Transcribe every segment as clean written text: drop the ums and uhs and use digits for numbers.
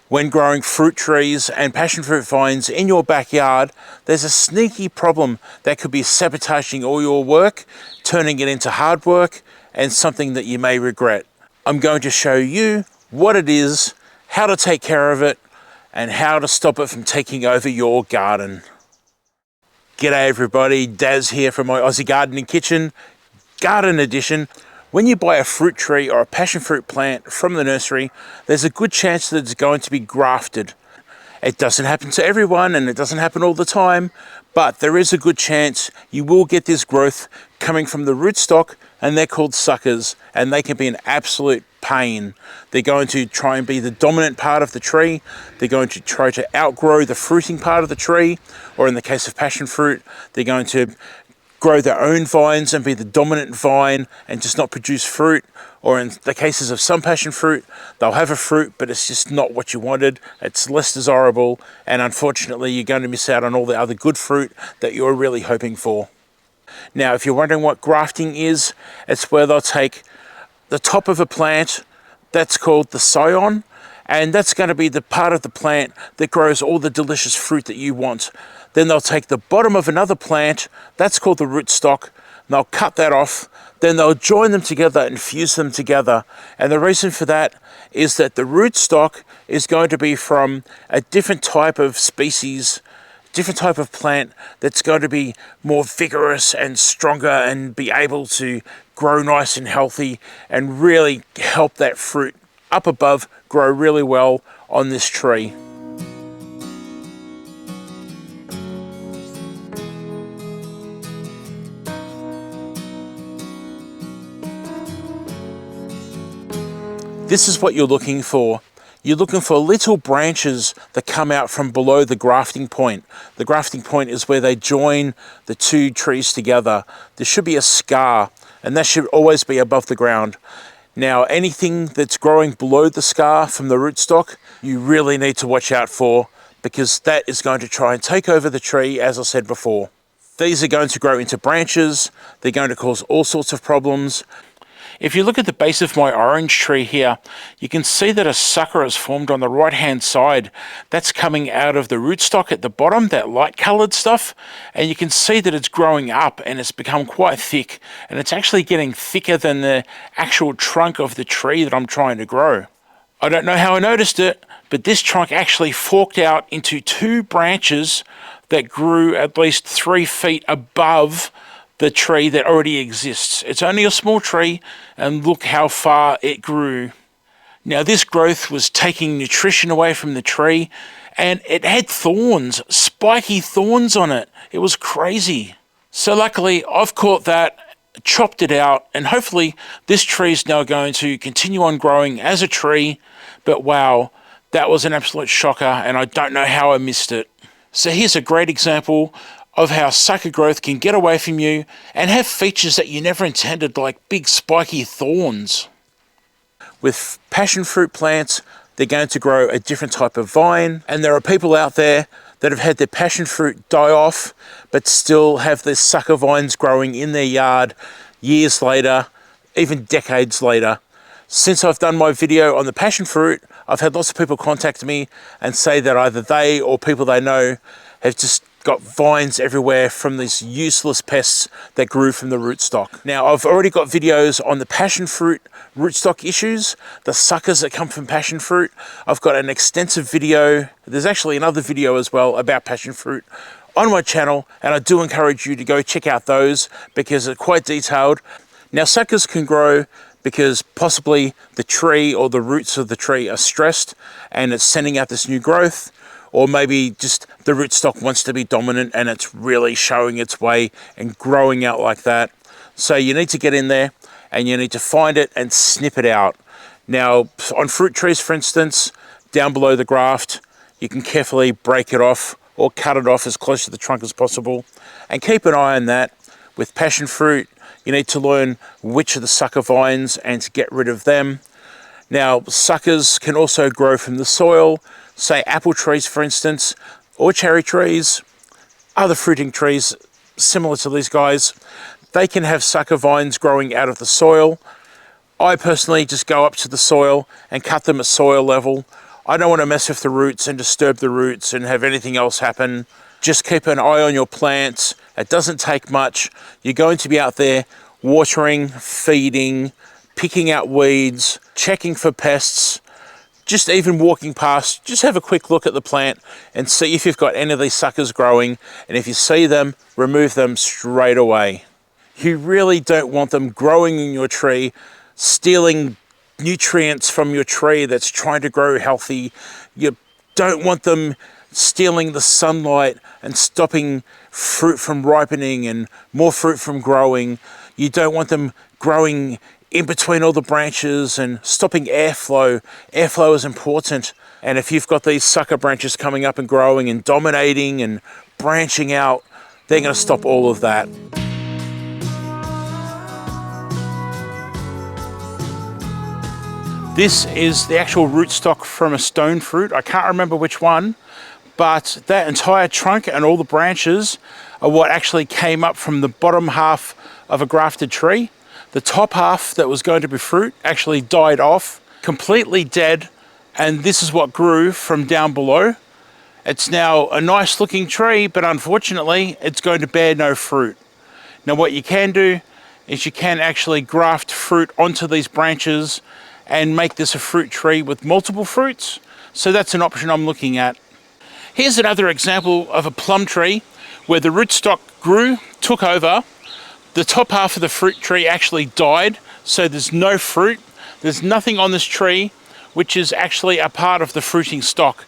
When growing fruit trees and passion fruit vines in your backyard, there's a sneaky problem that could be sabotaging all your work, turning it into hard work and something that you may regret. I'm going to show you what it is, how to take care of it, and how to stop it from taking over your garden. G'day everybody, Daz here from my Aussie Gardening Kitchen, Garden Edition. When you buy a fruit tree or a passion fruit plant from the nursery, there's a good chance that it's going to be grafted. It doesn't happen to everyone and it doesn't happen all the time, but there is a good chance you will get this growth coming from the rootstock, and they're called suckers, and they can be an absolute pain. They're going to try and be the dominant part of the tree. They're going to try to outgrow the fruiting part of the tree, or in the case of passion fruit, they're going to grow their own vines and be the dominant vine and just not produce fruit. Or in the cases of some passion fruit, they'll have a fruit, but it's just not what you wanted. It's less desirable, and unfortunately you're going to miss out on all the other good fruit that you're really hoping for. Now, if you're wondering what grafting is, it's where they'll take the top of a plant, that's called the scion, and that's going to be the part of the plant that grows all the delicious fruit that you want. Then they'll take the bottom of another plant, that's called the rootstock, and they'll cut that off. Then they'll join them together and fuse them together. And the reason for that is that the rootstock is going to be from a different type of species, different type of plant that's going to be more vigorous and stronger and be able to grow nice and healthy and really help that fruit up above grow really well on this tree. This is what you're looking for. You're looking for little branches that come out from below the grafting point. The grafting point is where they join the two trees together. There should be a scar, and that should always be above the ground. Now, anything that's growing below the scar from the rootstock, you really need to watch out for, because that is going to try and take over the tree, as I said before. These are going to grow into branches. They're going to cause all sorts of problems. If you look at the base of my orange tree here, you can see that a sucker is formed on the right hand side. That's coming out of the rootstock at the bottom, that light coloured stuff, and you can see that it's growing up and it's become quite thick, and it's actually getting thicker than the actual trunk of the tree that I'm trying to grow. I don't know how I noticed it, but this trunk actually forked out into two branches that grew at least 3 feet above the tree that already exists. It's only a small tree, and look how far it grew. Now, this growth was taking nutrition away from the tree, and it had thorns, spiky thorns on it. It was crazy. So luckily I've caught that, chopped it out, and hopefully this tree is now going to continue on growing as a tree. But wow, that was an absolute shocker, and I don't know how I missed it. So here's a great example of how sucker growth can get away from you and have features that you never intended, like big spiky thorns. With passion fruit plants, they're going to grow a different type of vine, and there are people out there that have had their passion fruit die off but still have their sucker vines growing in their yard years later, even decades later. Since I've done my video on the passion fruit, I've had lots of people contact me and say that either they or people they know have just got vines everywhere from these useless pests that grew from the rootstock. Now, I've already got videos on the passion fruit rootstock issues, the suckers that come from passion fruit. I've got an extensive video. There's actually another video as well about passion fruit on my channel, and I do encourage you to go check out those because they're quite detailed. Now, suckers can grow because possibly the tree or the roots of the tree are stressed and it's sending out this new growth. Or maybe just the rootstock wants to be dominant and it's really showing its way and growing out like that. So you need to get in there and you need to find it and snip it out. Now, on fruit trees, for instance, down below the graft, you can carefully break it off or cut it off as close to the trunk as possible. And keep an eye on that. With passion fruit, you need to learn which are the sucker vines and to get rid of them. Now, suckers can also grow from the soil. Say apple trees, for instance, or cherry trees, other fruiting trees similar to these guys, they can have sucker vines growing out of the soil. I personally just go up to the soil and cut them at soil level. I don't want to mess with the roots and disturb the roots and have anything else happen. Just keep an eye on your plants. It doesn't take much. You're going to be out there watering, feeding, picking out weeds, checking for pests, just even walking past, just have a quick look at the plant and see if you've got any of these suckers growing. And if you see them, remove them straight away. You really don't want them growing in your tree, stealing nutrients from your tree that's trying to grow healthy. You don't want them stealing the sunlight and stopping fruit from ripening and more fruit from growing. You don't want them growing in between all the branches and stopping airflow. Airflow is important. And if you've got these sucker branches coming up and growing and dominating and branching out, they're going to stop all of that. This is the actual rootstock from a stone fruit. I can't remember which one, but that entire trunk and all the branches are what actually came up from the bottom half of a grafted tree. The top half that was going to be fruit actually died off, completely dead, and this is what grew from down below. It's now a nice looking tree, but unfortunately it's going to bear no fruit. Now what you can do is you can actually graft fruit onto these branches and make this a fruit tree with multiple fruits. So that's an option I'm looking at. Here's another example of a plum tree where the rootstock grew, took over. The top half of the fruit tree actually died, so there's no fruit. There's nothing on this tree which is actually a part of the fruiting stock.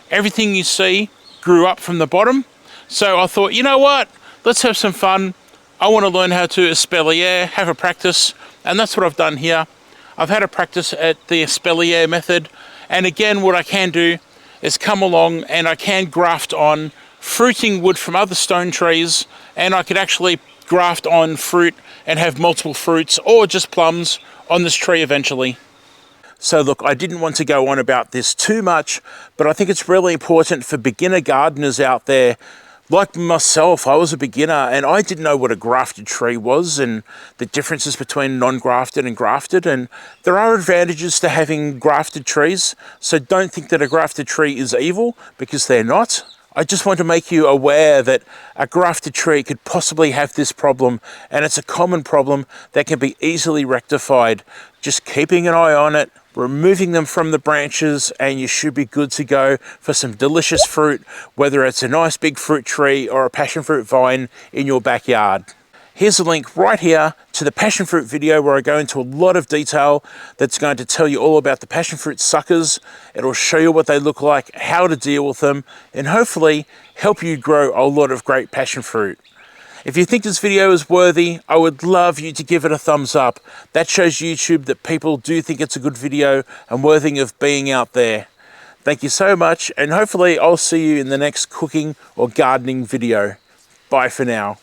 Everything you see grew up from the bottom. So I thought, you know what? Let's have some fun. I want to learn how to espalier, have a practice, and that's what I've done here. I've had a practice at the espalier method, and again, what I can do is come along and I can graft on fruiting wood from other stone trees, and I could actually graft on fruit and have multiple fruits or just plums on this tree eventually. So look, I didn't want to go on about this too much, but I think it's really important for beginner gardeners out there. Like myself, I was a beginner and I didn't know what a grafted tree was and the differences between non-grafted and grafted, and there are advantages to having grafted trees, so don't think that a grafted tree is evil, because they're not. I just want to make you aware that a grafted tree could possibly have this problem, and it's a common problem that can be easily rectified. Just keeping an eye on it, removing them from the branches, and you should be good to go for some delicious fruit, whether it's a nice big fruit tree or a passion fruit vine in your backyard. Here's a link right here to the passion fruit video where I go into a lot of detail that's going to tell you all about the passion fruit suckers. It'll show you what they look like, how to deal with them, and hopefully help you grow a lot of great passion fruit. If you think this video is worthy, I would love you to give it a thumbs up. That shows YouTube that people do think it's a good video and worthy of being out there. Thank you so much, and hopefully I'll see you in the next cooking or gardening video. Bye for now.